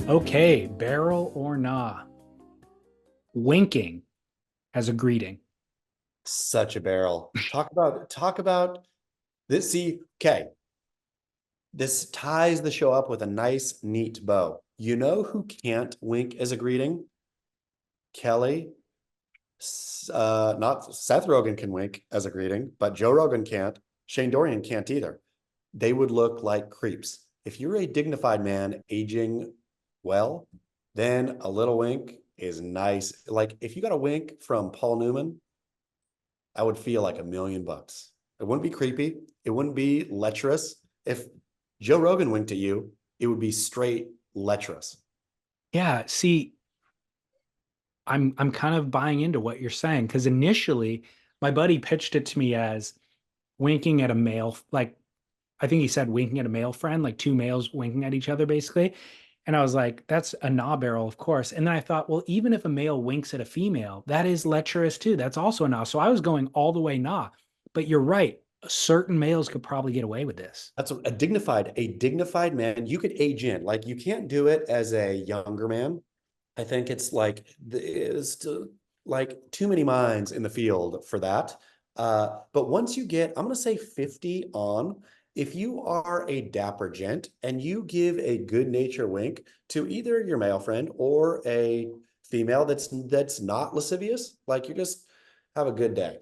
Okay, barrel or nah. Winking as a greeting. Such a barrel. Talk about this. See, okay, this ties the show up with a nice, neat bow. You know who can't wink as a greeting? Kelly. Not Seth Rogen can wink as a greeting, but Joe Rogan can't. Shane Dorian can't either. They would look like creeps. If you're a dignified man aging well, then a little wink is nice. Like if you got a wink from Paul Newman, I would feel like $1,000,000. It wouldn't be creepy. It wouldn't be lecherous. If Joe Rogan winked at you, it would be straight lecherous. Yeah, see, I'm kind of buying into what you're saying because initially my buddy pitched it to me as winking at a male, like I think he said winking at a male friend, like two males winking at each other, basically. And I was like, that's a nah barrel, of course. And then I thought, well, even if a male winks at a female, that is lecherous too. That's also a nah. So I was going all the way nah. But you're right. Certain males could probably get away with this. That's a dignified man. You could age in. Like you can't do it as a younger man. I think it's like it's like too many minds in the field for that. But once you get, I'm gonna say 50 on, if you are a dapper gent and you give a good nature wink to either your male friend or a female that's not lascivious, like you just have a good day.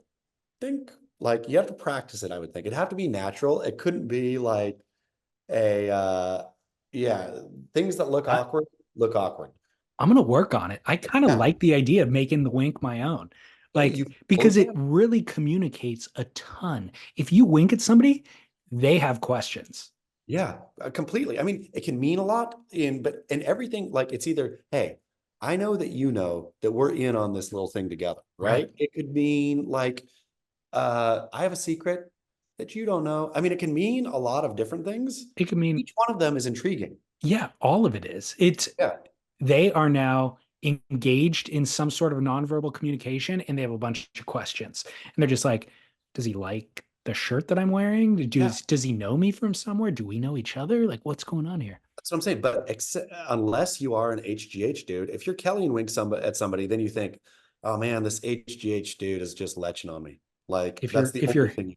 Think like you have to practice it, I would think. It'd have to be natural. It couldn't be like a yeah, things that I, look awkward. I'm going to work on it. I kind of Yeah. like the idea of making the wink my own. Like, You totally because it can. really communicates a ton. If you wink at somebody, they have questions. Yeah, completely. I mean, it can mean a lot but in everything, like it's either, hey, I know that you know that we're in on this little thing together, Right. right? It could mean like, I have a secret that you don't know. I mean, it can mean a lot of different things. It could mean, Each one of them is intriguing. yeah, all of it is. It's Yeah. they are now engaged in some sort of nonverbal communication and they have a bunch of questions. And they're just like, does he like the shirt that I'm wearing? Yeah. Does he know me from somewhere? Do we know each other? Like, what's going on here? That's what I'm saying. But unless you are an HGH dude, if you're Kelly and wink at somebody, then you think, oh man, this HGH dude is just leching on me. Like If that's you're the if only you're thing.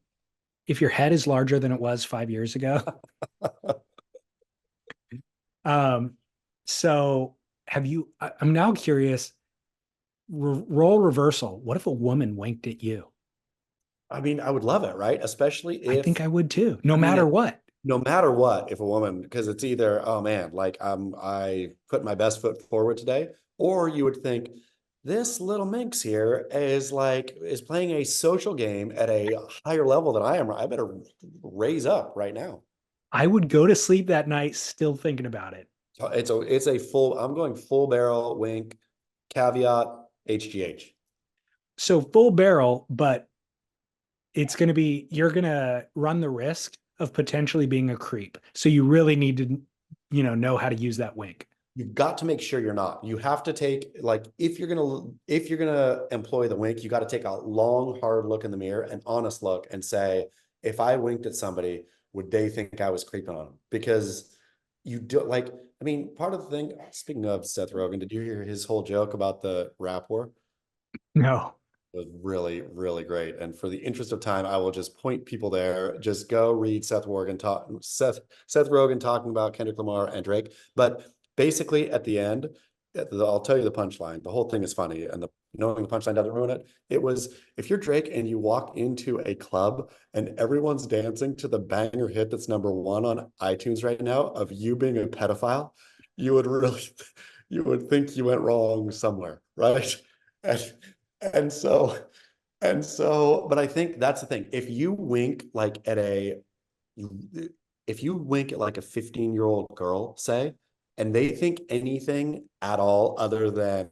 if your head is larger than it was 5 years ago. Um, so have you, I'm now curious, role reversal. What if a woman winked at you? I mean, I would love it, right? Especially I think if, I would too, no I mean, matter what. no matter what, if a woman, because it's either, oh man, like I put my best foot forward today, or you would think this little minx here is playing a social game at a higher level than I am. I better raise up right now. I would go to sleep that night still thinking about it. So it's a full, I'm going full barrel wink, caveat, HGH. So full barrel, but it's going to be, you're going to run the risk of potentially being a creep. So you really need to, know how to use that wink. You've got to make sure you're not. You have to take like if you're gonna employ the wink, you got to take a long, hard look in the mirror, an honest look, and say, if I winked at somebody, would they think I was creeping on them? Because you do like, I mean, part of the thing, speaking of Seth Rogen, did you hear his whole joke about the rap war? No. It was really, really great. And for the interest of time, I will just point people there. Just go read Seth Rogen talking about Kendrick Lamar and Drake. But basically, at the end, I'll tell you the punchline. The whole thing is funny, and knowing the punchline doesn't ruin it. It was if you're Drake and you walk into a club and everyone's dancing to the banger hit that's #1 on iTunes right now of you being a pedophile, you would really, you would think you went wrong somewhere, right? And and so, but I think that's the thing. If you wink at like a 15-year-old girl, say, and they think anything at all other than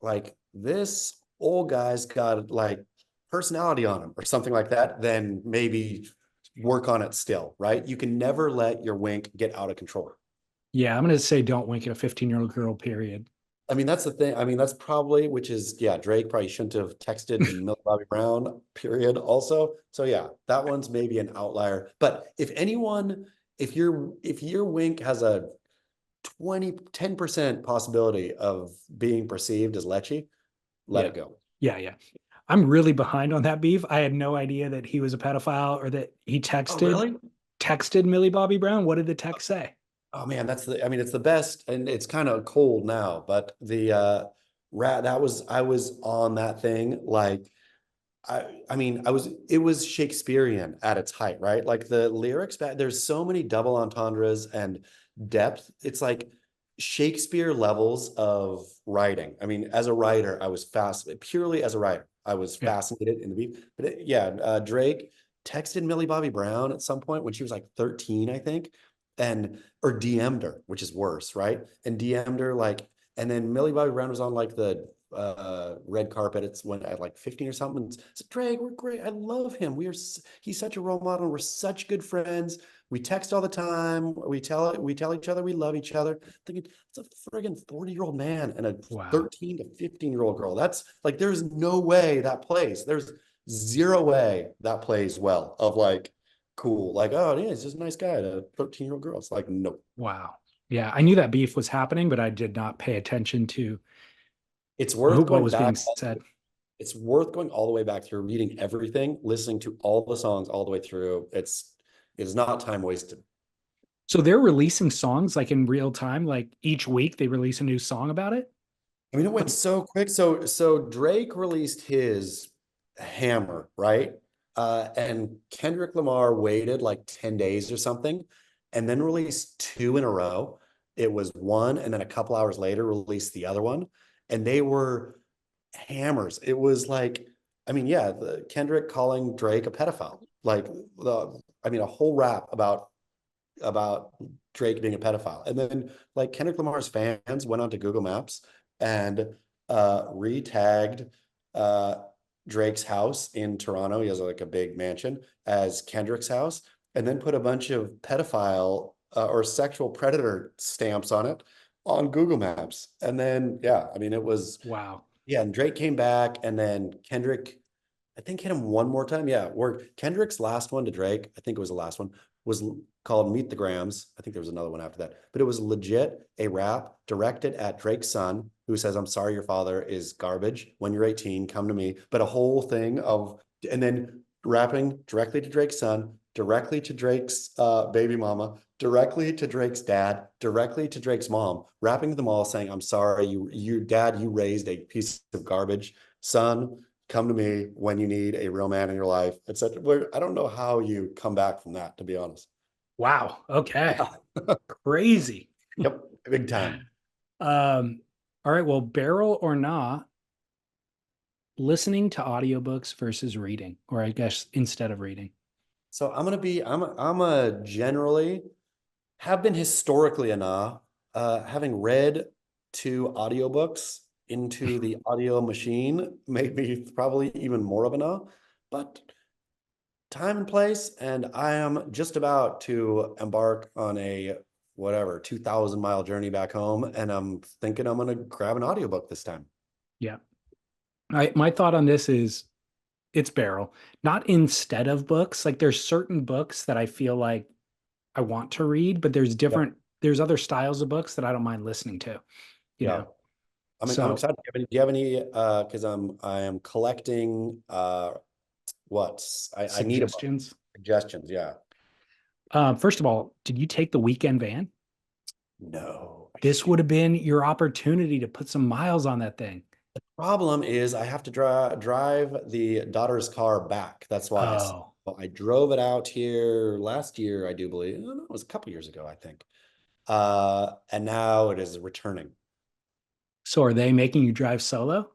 like this old guy's got like personality on him or something like that, then maybe work on it still, right? You can never let your wink get out of control. Yeah, I'm going to say don't wink at a 15-year-old girl, period. I mean, that's the thing. I mean, that's probably, which is, yeah, Drake probably shouldn't have texted Millie Bobby Brown, period, also. So yeah, that one's maybe an outlier. But if your wink has a 10% possibility of being perceived as lechy, let Yeah. it go. Yeah. Yeah. I'm really behind on that beef. I had no idea that he was a pedophile or that he Oh, texted really? Millie Bobby Brown. What did the text say? Oh man, I mean, it's the best, and it's kind of cold now, but the rat that was I was on that thing like I mean, it was Shakespearean at its height, right? Like the lyrics back, there's so many double entendres and depth. It's like Shakespeare levels of writing. I mean, as a writer, I was fascinated, purely as a writer, I was Yeah. fascinated in the beat. But yeah, Drake texted Millie Bobby Brown at some point when she was like 13, I think, and or DM'd her, which is worse, right? And DM'd her like, and then Millie Bobby Brown was on like the red carpet. It's when at like 15 or something. It's Drake, we're great. I love him. He's such a role model. We're such good friends. We text all the time. We tell each other we love each other. Thinking it's a friggin' 40-year-old man and a Wow. 13 to 15-year-old girl. That's like there's no way that plays. There's zero way that plays well of like cool. Like, oh yeah, he's just a nice guy to a 13-year-old girl. It's like, nope. Wow. Yeah. I knew that beef was happening, but I did not pay attention to It's worth what going was back. being said. It's worth going all the way back through, reading everything, listening to all the songs all the way through. It's not time wasted. So they're releasing songs like in real time, like each week they release a new song about it. I mean, it went Like, so quick. So Drake released his Hammer, right? And Kendrick Lamar waited like 10 days or something, and then released two in a row. It was one, and then a couple hours later released the other one, and they were hammers. It was like, I mean, yeah, the Kendrick calling Drake a pedophile, like I mean, a whole rap about Drake being a pedophile. And then like Kendrick Lamar's fans went onto Google Maps and re-tagged uh, Drake's house in Toronto. He has like a big mansion as Kendrick's house, and then put a bunch of pedophile or sexual predator stamps on it on Google Maps. And then, yeah, I mean, it was, wow. yeah, and Drake came back, and then Kendrick, I think, hit him one more time. Yeah, where Kendrick's last one to Drake, I think it was the last one, was called Meet the Grams. I think there was another one after that, but it was legit a rap directed at Drake's son, who says, "I'm sorry, your father is garbage. When you're 18, come to me." But a whole thing of, and then rapping directly to Drake's son, directly to Drake's baby mama, directly to Drake's dad, directly to Drake's mom, rapping to them all, saying, "I'm sorry, you dad, you raised a piece of garbage. Son, come to me when you need a real man in your life," etc. Where I don't know how you come back from that, to be honest. Wow. Okay. Yeah. Crazy. Yep, big time. All right. Well, barrel or nah, listening to audiobooks versus reading, or I guess instead of reading. So I'm a generally have been historically enough, having read two audiobooks into the audio machine made me probably even more of a no, but time and place, and I am just about to embark on a whatever 2,000-mile journey back home, and I'm thinking I'm gonna grab an audiobook this time. Yeah. My thought on this is it's barrel, not instead of books. Like there's certain books that I feel like I want to read, but Yep. there's other styles of books that I don't mind listening to, you Yeah. know? I mean, I'm So excited. Do you have any because I am collecting what I need a book. suggestions. Suggestions, yeah. First of all, did you take the weekend van? No, I This shoot. would have been your opportunity to put some miles on that thing. Problem is I have to drive the daughter's car back. That's why. So Oh, I drove it out here last year, I do believe. No, it was a couple years ago, I think. And now it is returning. so are they making you drive solo?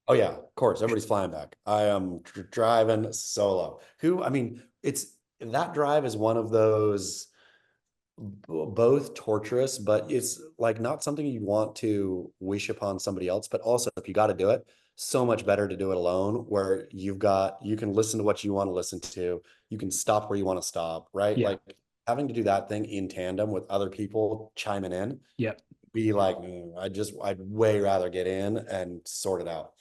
Oh yeah, of course. Everybody's flying back. I am driving solo. I mean, it's that drive is one of those both torturous, but it's like not something you want to wish upon somebody else. But also, if you got to do it, so much better to do it alone, where you can listen to what you want to listen to, you can stop where you want to stop, right? Yeah. Like having to do that thing in tandem with other people chiming in, Yep. be like, I'd way rather get in and sort it out.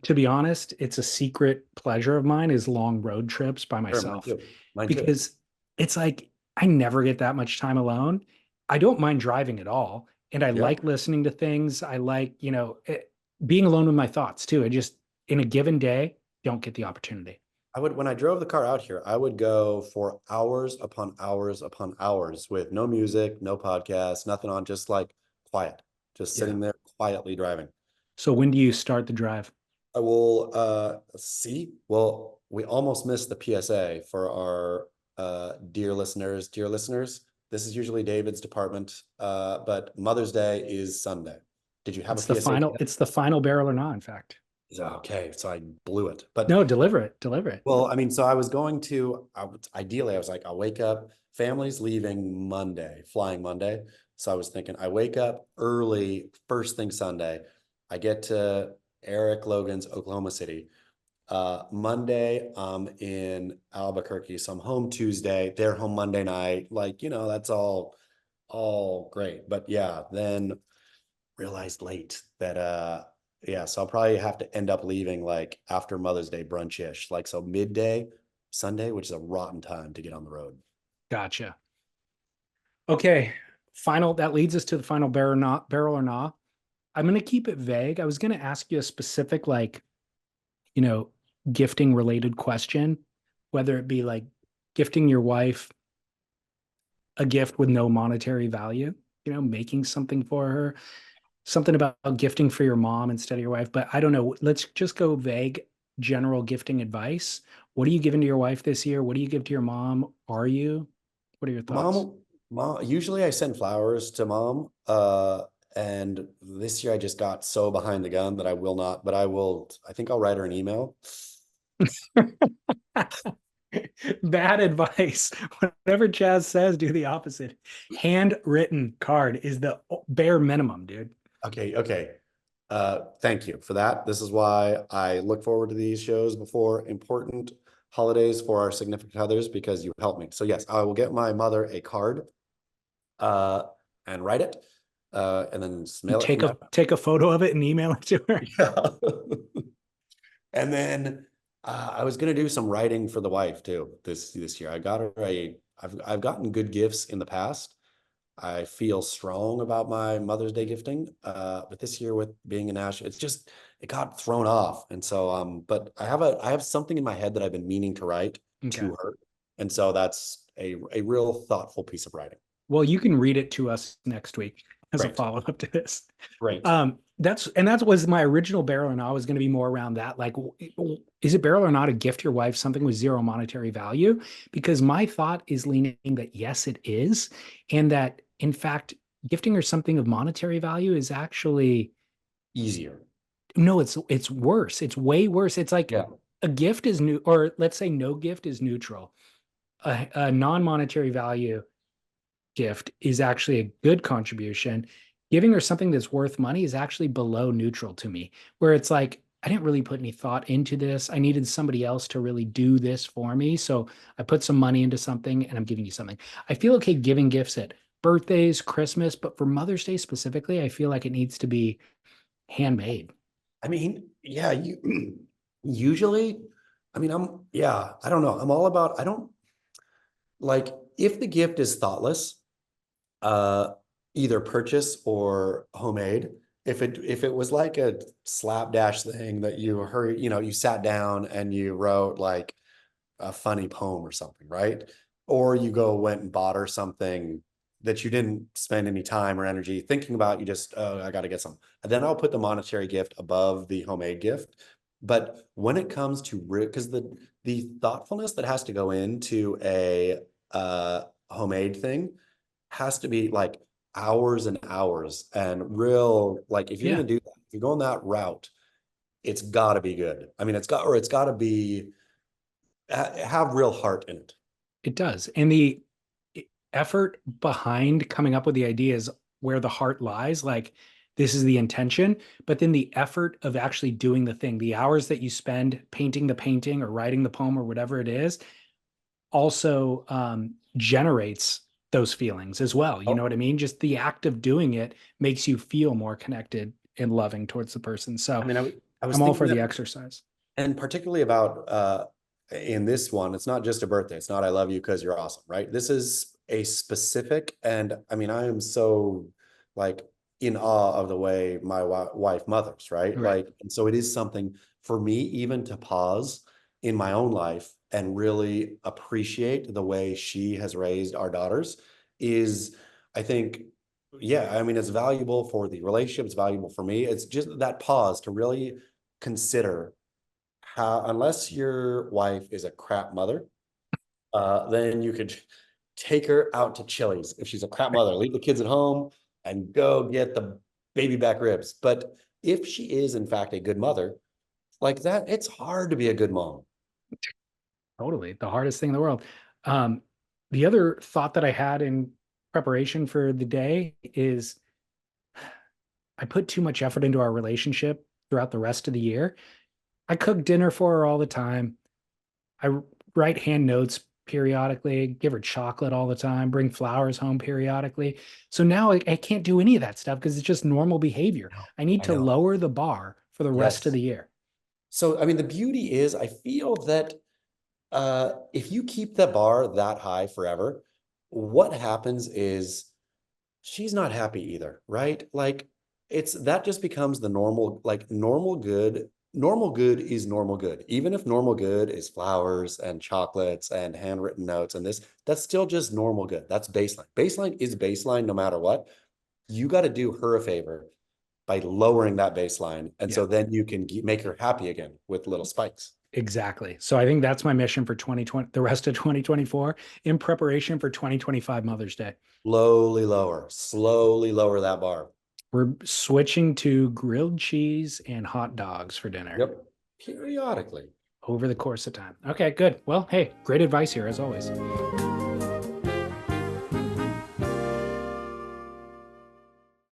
To be honest, it's a secret pleasure of mine is long road trips by Sure, mine myself too. Mine too. because it's like I never get that much time alone. I don't mind driving at all. and I Yeah. like listening to things. I like, being alone with my thoughts too. I just, in a given day, don't get the opportunity. When I drove the car out here, I would go for hours upon hours upon hours with no music, no podcast, nothing on, just like quiet, just Yeah. sitting there quietly driving. So when do you start the drive? I will see. Well, we almost missed the PSA for our dear listeners. Dear listeners, this is usually David's department, but Mother's Day is Sunday. Did you have a PSA? It's the final barrel or not, in fact. Okay, so I blew it. But No, deliver it, deliver it. well, I mean, so I was going to, ideally, I was like, I'll wake up, family's leaving Monday, flying Monday. So I was thinking, I wake up early, first thing Sunday. I get to Eric Logan's Oklahoma City. Monday, I'm in Albuquerque. So I'm home Tuesday. They're home Monday night. Like, that's all great. But yeah, then realized late that yeah, so I'll probably have to end up leaving like after Mother's Day brunch-ish, like so midday Sunday, which is a rotten time to get on the road. Gotcha. Okay. That leads us to the final barrel or not. I'm going to keep it vague. I was going to ask you a specific, like, you know, gifting related question, whether it be like gifting your wife a gift with no monetary value, making something for her, something about gifting for your mom instead of your wife. But I don't know. Let's just go vague, general gifting advice. What are you giving to your wife this year? What do you give to your mom? What are your thoughts? Mom, usually I send flowers to mom. And this year I just got so behind the gun that I will not, but I think I'll write her an email. Bad advice. Whatever Chaz says, do the opposite. Handwritten card is the bare minimum, dude. Okay. Thank you for that. This is why I look forward to these shows before important holidays for our significant others, because you help me. So yes, I will get my mother a card, uh, and write it, and then mail it from my Take a photo of it and email it to her. yeah. And then I was gonna do some writing for the wife too this year. I got her I've gotten good gifts in the past. I feel strong about my Mother's Day gifting, but this year with being in Ash, it got thrown off, and so but I have something in my head that I've been meaning to write Okay. to her, and so that's a real thoughtful piece of writing. Well, you can read it to us next week as a Great, follow-up to this. great. That was my original barrel or not was going to be more around that. Like, is it barrel or not a gift your wife something with zero monetary value? Because my thought is leaning that yes, it is, and that in fact, gifting her something of monetary value is actually Easier. no, it's worse. It's way worse. It's like Yeah. a gift is new, or let's say no gift is neutral. A non-monetary value gift is actually a good contribution. Giving her something that's worth money is actually below neutral to me, where it's like, I didn't really put any thought into this. I needed somebody else to really do this for me. So I put some money into something and I'm giving you something. I feel okay giving gifts at birthdays, Christmas, but for Mother's Day specifically, I feel like it needs to be handmade. I mean, yeah, you usually, I mean, yeah, I don't know. I'm all about, I don't like if the gift is thoughtless, uh, either purchase or homemade. If it was like a slapdash thing that you heard, you sat down and you wrote like a funny poem or something, right? Or you went and bought her something that you didn't spend any time or energy thinking about. You just, oh, I got to get some. And then I'll put the monetary gift above the homemade gift. But when it comes to because the thoughtfulness that has to go into a homemade thing has to be like hours and hours and real, like if you're Yeah, gonna do that, if you're going that route, it's got to be good. I mean, it's got to be have real heart in it. it does. And the effort behind coming up with the idea is where the heart lies. Like, this is the intention, but then the effort of actually doing the thing, the hours that you spend painting the painting or writing the poem or whatever it is, also generates those feelings as well. You know Oh, what I mean? Just the act of doing it makes you feel more connected and loving towards the person. I So mean, I was I'm all thinking for that, the exercise. and particularly about in this one, it's not just a birthday. It's not I love you because you're awesome, right? This is a specific, and I mean, I am so like in awe of the way my wife mothers, right? Right. Like, and so it is something for me, even to pause in my own life and really appreciate the way she has raised our daughters is, I think, yeah, I mean, it's valuable for the relationship, it's valuable for me. It's just that pause to really consider how, unless your wife is a crap mother, then you could take her out to Chili's if she's a crap mother, leave the kids at home and go get the baby back ribs. But if she is, in fact, a good mother, like that, it's hard to be a good mom. Totally. The hardest thing in the world. Um, the other thought that I had in preparation for the day is I put too much effort into our relationship throughout the rest of the year. I cook dinner for her all the time. I write hand notes periodically, give her chocolate all the time, bring flowers home periodically. So now I can't do any of that stuff because it's just normal behavior. I need I to know. lower the bar for the rest of Yes. the year. So, I mean, the beauty is, I feel that if you keep the bar that high forever, what happens is she's not happy either, right? Like it's that just becomes the normal, like normal good. Normal good is normal good. Even if normal good is flowers and chocolates and handwritten notes and this, that's still just normal good. That's baseline. Baseline is baseline no matter what. You got to do her a favor by lowering that baseline. And Yeah, so then you can make her happy again with little spikes. exactly. So I think that's my mission for 2020, the rest of 2024 in preparation for 2025 Mother's Day. Slowly lower that bar. We're switching to grilled cheese and hot dogs for dinner Yep. Periodically. over the course of time. Okay, good. Well, hey, great advice here as always.